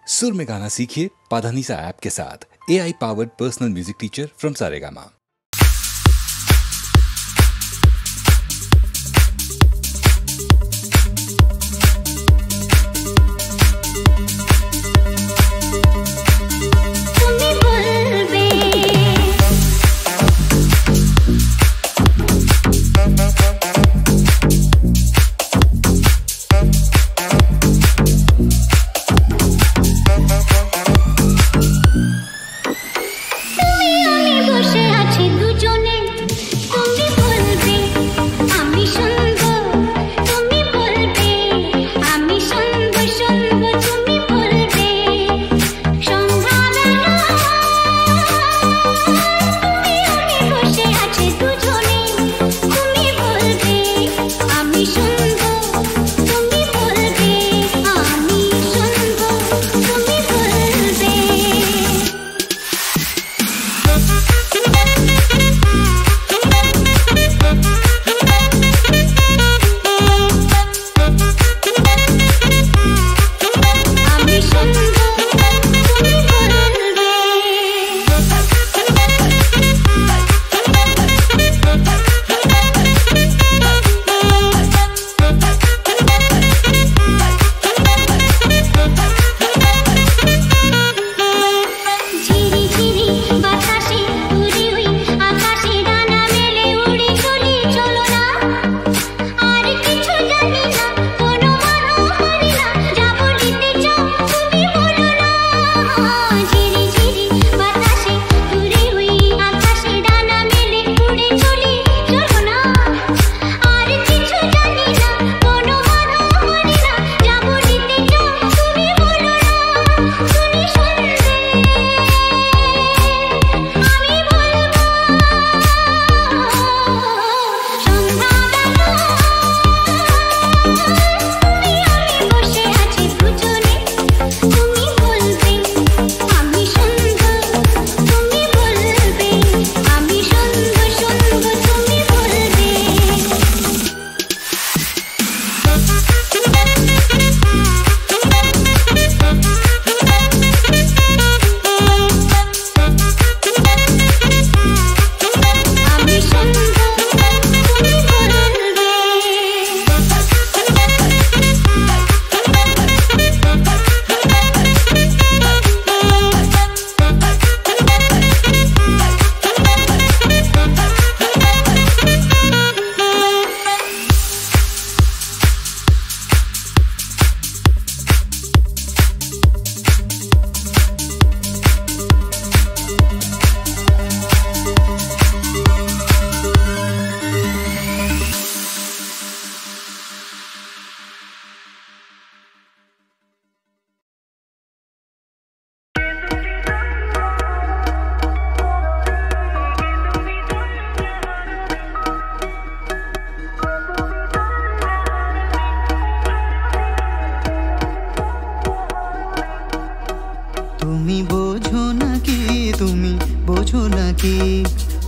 सुर में गाना सीखिए पाधानीसा ऐप के साथ। AI powered personal music teacher from Saregama.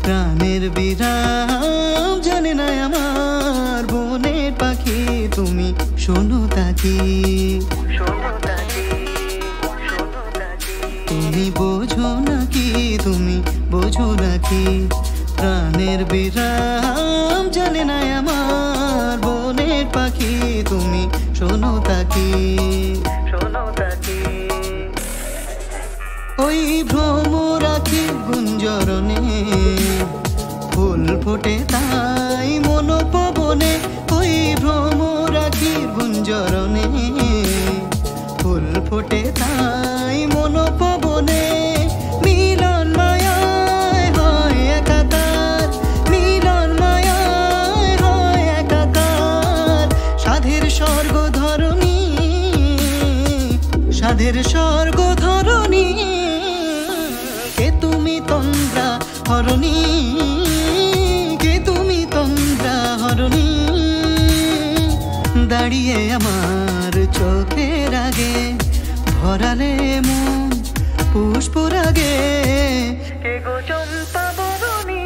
প্রাণের বিরাম জানে না আমার বনের পাখি তুমি শোনো তাকি তুমি বোঝো নাকি তুমি বোঝো নাকি প্রাণের বিরাম জানে না আমার বনের পাখি তুমি শোনো তাকি ওই ভ্রমরাখি গুঞ্জরণে ফুল ফোটে তাই মনোপবনে ওই ভ্রমরাখি গুঞ্জরণে ফুল ফোটে তাই মনোপবনে মিলন মায়ায় হয় একাকার মিলন মায়ায় হয় একাকার সাধের স্বর্গ ধরণী সাধের স্বর্গ ধরণী কে তুমি তন্দ্রা হরণী কে তুমি তন্দ্রা হরণী দাঁড়িয়ে আমার চোখের আগে ভরালে মন পুষ্পরাগে কে গো চম্পা বরণী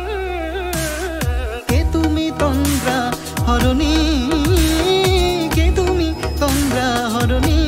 কে তুমি তন্দ্রা হরণী কে তুমি তন্দ্রা হরণী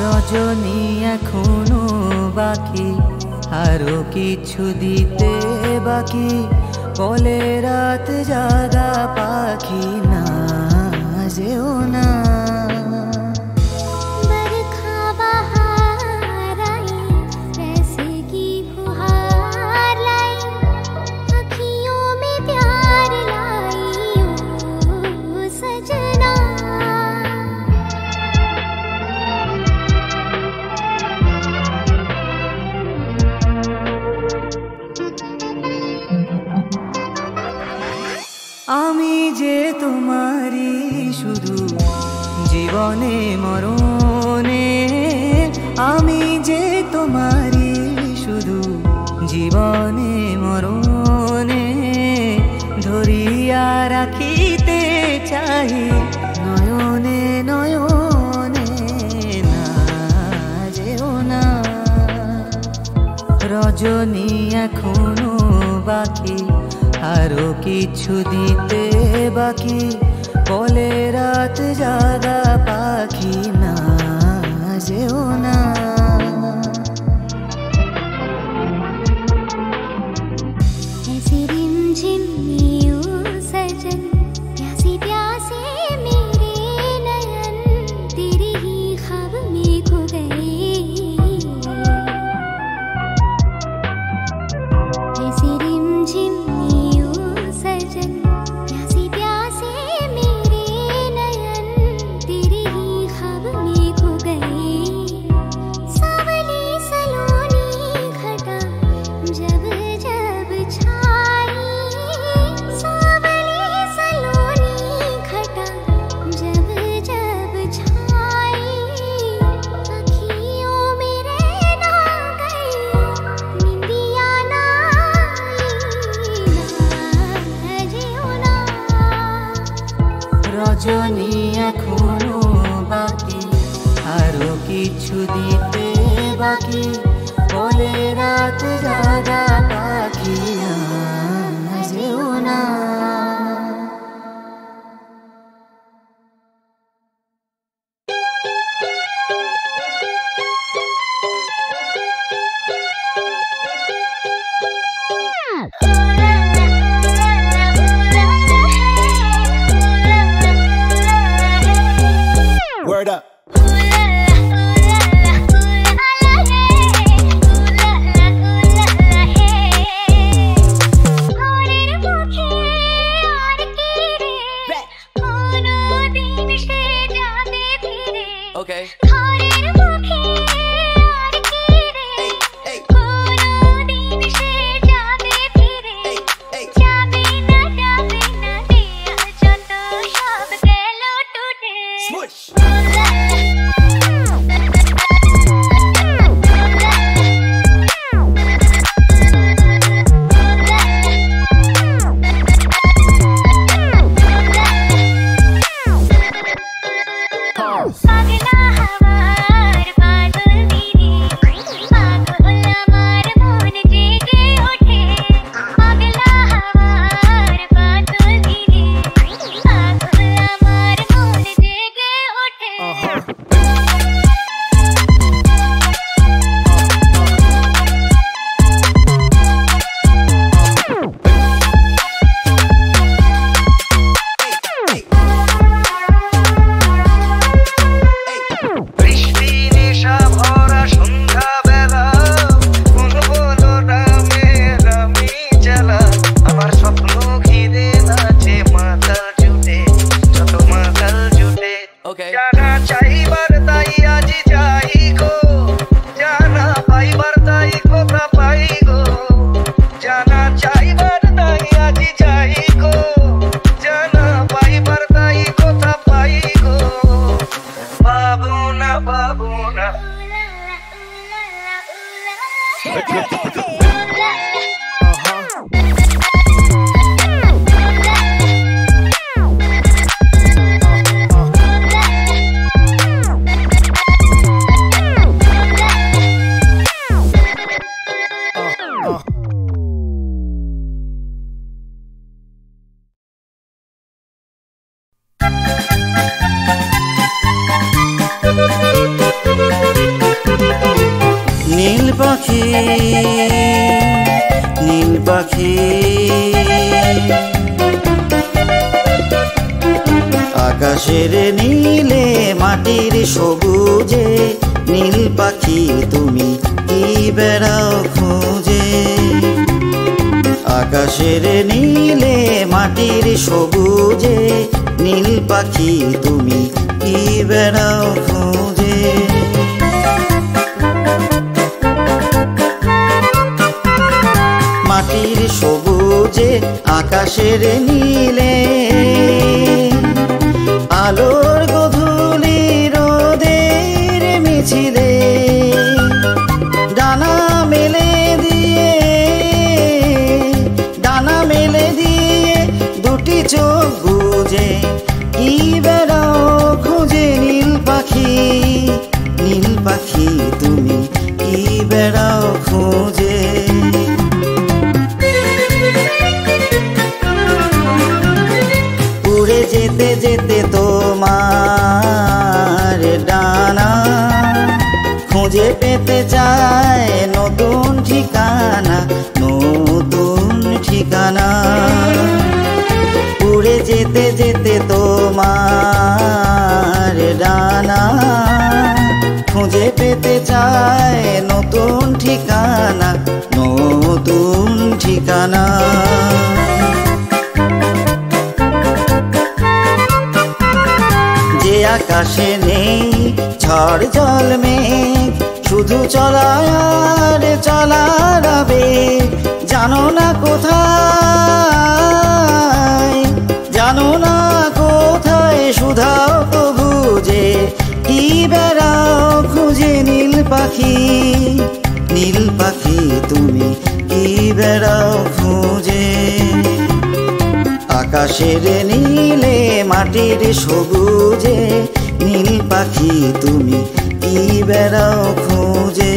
রজনী এখনো বাকি আরো কিছু দিতে বাকি বলে রাত জাগা পাখি না যেও না আমি যে তোমারি শুধু জীবনে মরণে আমি যে তোমারি শুধু জীবনে মরণে ধরিয়া রাখিতে চাই নয়নে নয়নে না যেও না রজনী এখনো বাকি আরো কিছু দিতে বাকি বলে রাত জাগা পাখি না যেও না ऐसे रिमझिम यूं सजन प्यासे प्यासे मेरे नयन तेरे ही ख्वाब में खो गए ऐसे रिमझिम রজনী এখনো বাকি আরো কিছু দিতে বাকি বলে রাত জাগা পাখি না যেও না নীল পাখি নীল পাখি আকাশের নীলে মাটির সবুজে নীল পাখি তুমি কি বেড়াও খুঁজে আকাশের নীলে মাটির সবুজে নীল পাখি তুমি কি বেড়াও খুঁজে মাটির সবুজে আকাশের নীলে আলোর গধূলি রোদের মিছিলে ডানা মেলে দিয়ে দুটি চোখ বুজে কি বেড়াও খুঁজে নীল পাখি তুমি কি বেড়াও খুঁজে উড়ে যেতে যেতে তোমার ডানা খুঁজে পেতে চায় নতুন ঠিকানা উড়ে যেতে যেতে তোমার ডানা খুঁজে পেতে চায় নতুন ঠিকানা যে আকাশে নেই ঝড় জল মেঘ শুধু চলার আবেগ জানো না কোথায় শুধাও তো বুঝে কি বেড়াও খুঁজে নীল পাখি তুমি কি বেড়াও খুঁজে আকাশের নীলে মাটির সবুজে নীল পাখি তুমি কি বেড়াও খুঁজে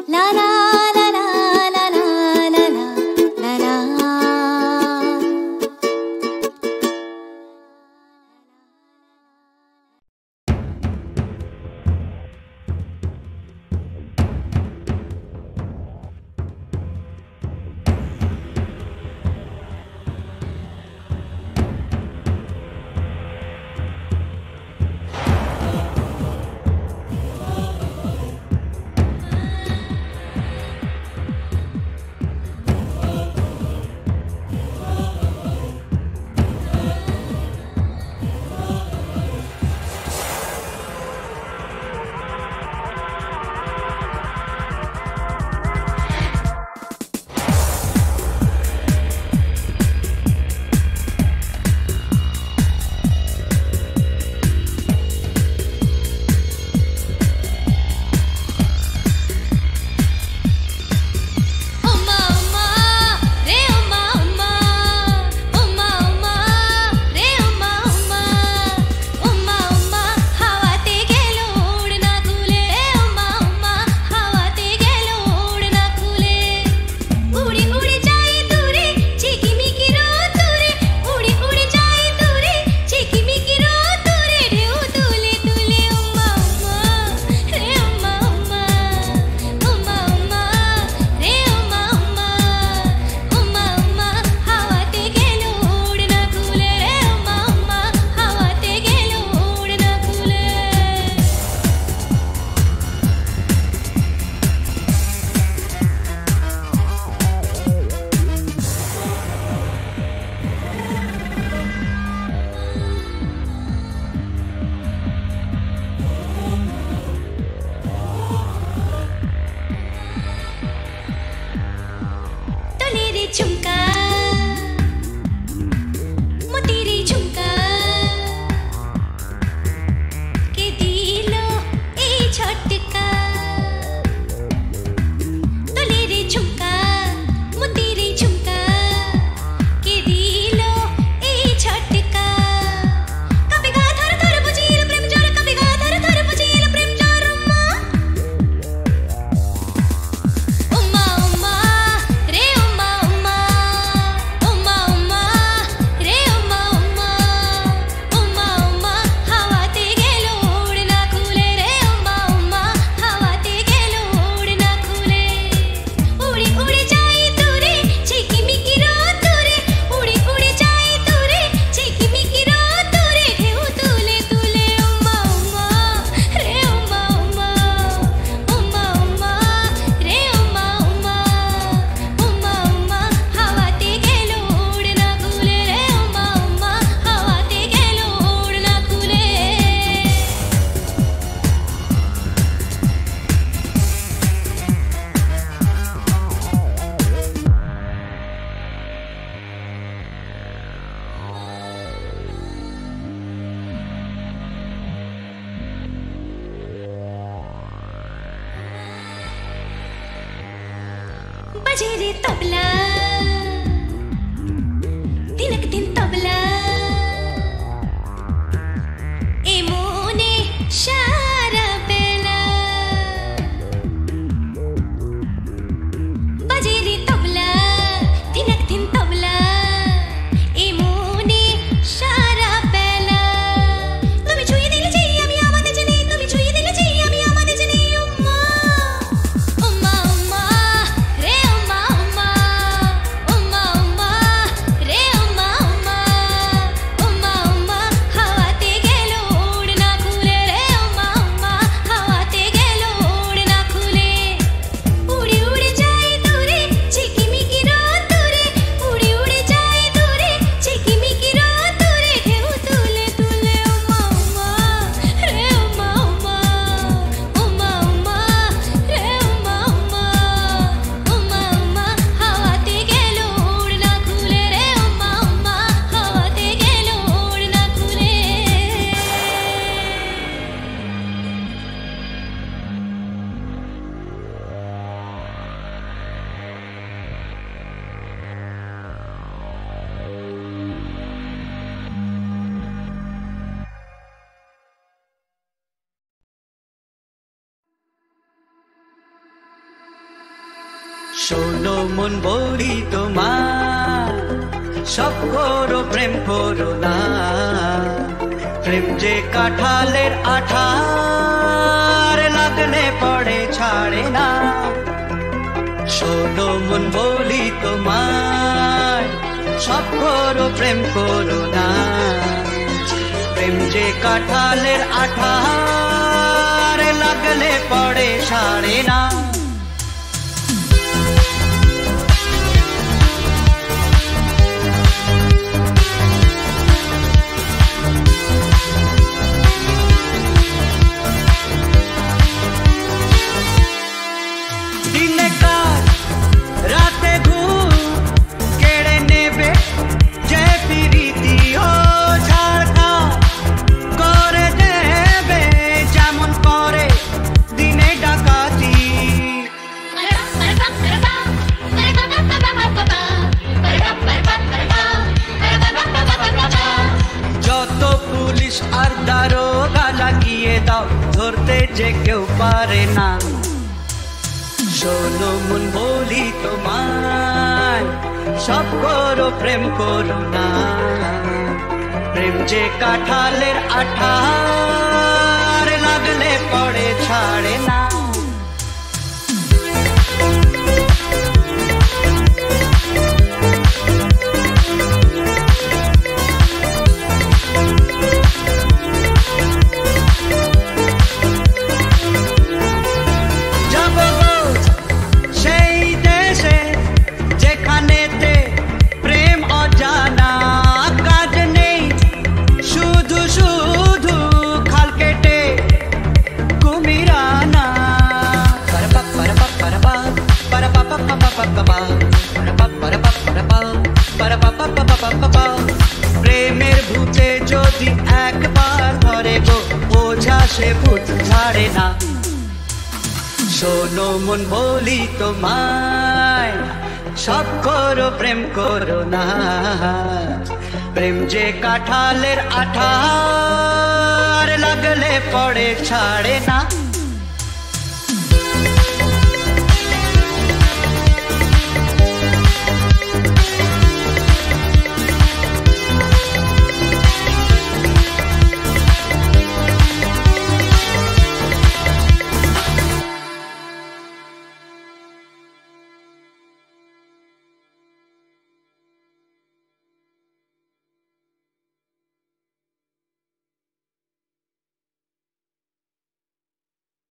la la la la la la বাজে রে তবলা দিনক দিন তবলা এ মনে সারা বেলা বাজে রে তবলা দিনক দিন তবলা এ মনে সারা বেলা তুমি ছুঁয়ে দিলে যে আমি আমাদের জানি তুমি ছুঁয়ে দিলে যে আমি আমাদের জানি উম্মা উম্মা উম্মা রে উম্মা উম্মা উম্মা উম্মা রে উম্মা উম্মা উম্মা উম্মা হাওয়াতে গেল উড়না খুলে রে উম্মা উম্মা হাওয়াতে গেল উড়না খুলে উড়ে উড়ে যায় দূরে ঝিকিমিকি রোদ্দুরে উড়ে উড়ে যায় দূরে ঝিকিমিকি রোদ্দুরে ঢেউ তুলে তুলে উম্মা উম্মা রে উম্মা উম্মা উম্মা উম্মা রে উম্মা উম্মা উম্মা উম্মা হাওয়াতে গেল উড়না খুলে রে উম্মা উম্মা হাওয়াতে গেল উড়না খুলে শোনো মন বলি তোমার সব করো প্রেম করো না প্রেম যে কাঁঠালের আঠার লাগলে পড়ে ছাড়ে না শোনো মন বলি তোমার সব করো প্রেম করো না প্রেম যে কাঁঠালের আঠার লাগলে পড়ে ছাড়ে না দিনে কাজ রাতে ঘুম কেড়ে নেবে যে প্রীতি ও ঝাড়খা করে দেবে যেমন করে দিনে ডাকাতি যত পুলিশ আর দারোগা লাগিয়ে দাও ধরতে যে কেউ পারে না শোনো মন বলি তোমায় সব করো প্রেম করো না প্রেম যে কাঁঠালের আঠার লাগলে পড়ে ছাড়ে না প্রেমের ভূতে যদি একবার ধরে গো বোঝা সে ভূত ছাড়ে না শোনো মন বলি তোমায় সব করো প্রেম করো না প্রেম যে কাঁঠালের আঠার লাগলে পড়ে ছাড়ে না